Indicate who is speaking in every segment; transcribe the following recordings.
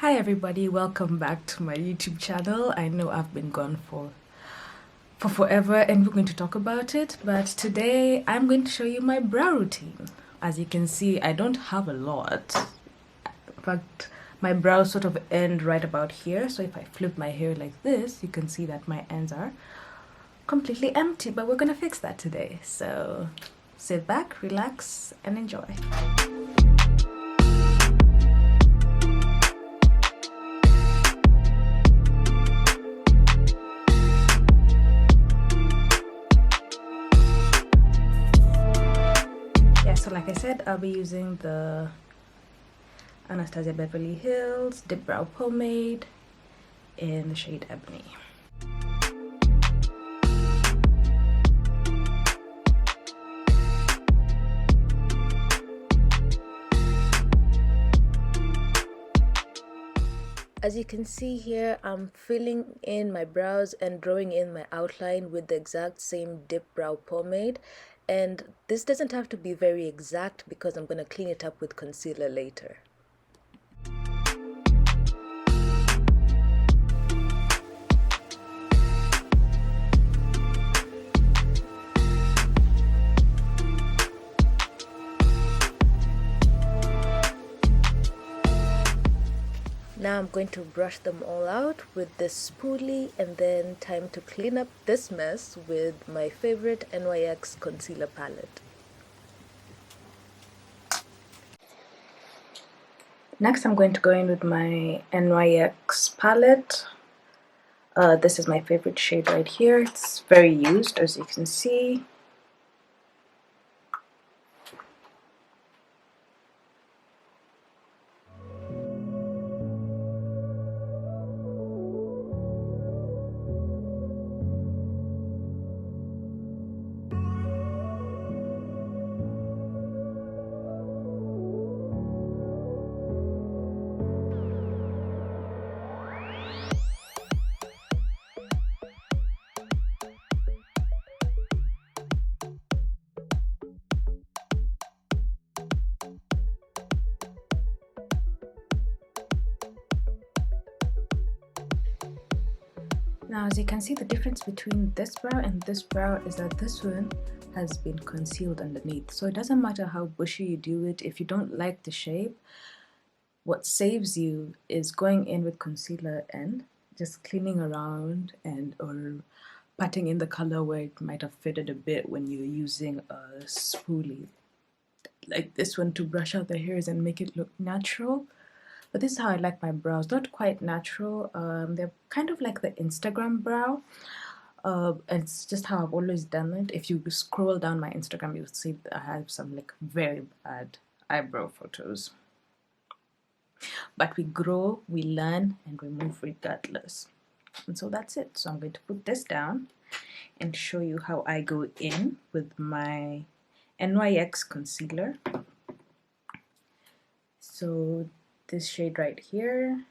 Speaker 1: Hi everybody, welcome back to my YouTube channel. I know I've been gone for forever and we're going to talk about it, but today I'm going to show you my brow routine. As you can see, I don't have a lot. In fact, my brows sort of end right about here, so if I flip my hair like this, you can see that my ends are completely empty, but we're gonna fix that today. So sit back, relax, and enjoy. So like I said, I'll be using the Anastasia Beverly Hills Dip Brow Pomade in the shade Ebony. As you can see here, I'm filling in my brows and drawing in my outline with the exact same Dip Brow Pomade. And this doesn't have to be very exact because I'm going to clean it up with concealer later. Now I'm going to brush them all out with this spoolie, and then time to clean up this mess with my favorite NYX concealer palette. Next I'm going to go in with my NYX palette. This is my favorite shade right here. It's very used, as you can see. Now, as you can see, the difference between this brow and this brow is that this one has been concealed underneath. So it doesn't matter how bushy you do it. If you don't like the shape, what saves you is going in with concealer and just cleaning around and or patting in the color where it might have faded a bit when you're using a spoolie like this one to brush out the hairs and make it look natural. But this is how I like my brows. Not quite natural. They're kind of like the Instagram brow. It's just how I've always done it. If you scroll down my Instagram, you'll see that I have some like very bad eyebrow photos. But we grow, we learn, and we move regardless. And so that's it. So I'm going to put this down and show you how I go in with my NYX concealer. So this shade right here,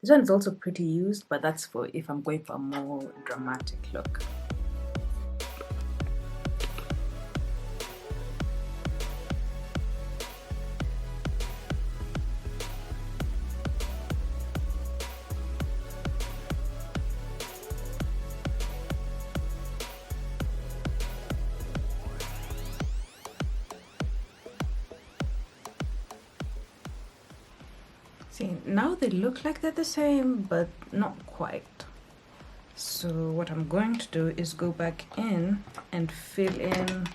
Speaker 1: this one is also pretty used, but that's for if I'm going for a more dramatic look. See, now they look like they're the same, but not quite. So what I'm going to do is go back in and fill in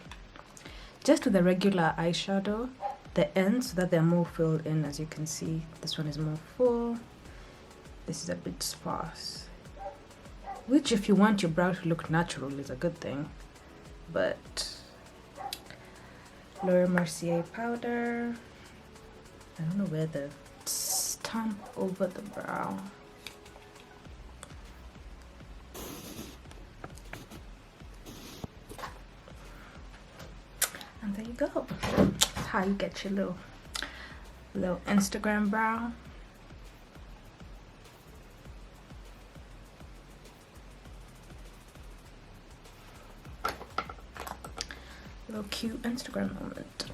Speaker 1: just with a regular eyeshadow the ends so that they're more filled in. As you can see, this one is more full, this is a bit sparse, which if you want your brow to look natural is a good thing. But Laura Mercier powder, I don't know where the stamp over the brow. And there you go. That's how you get your little Instagram brow. Little cute Instagram moment.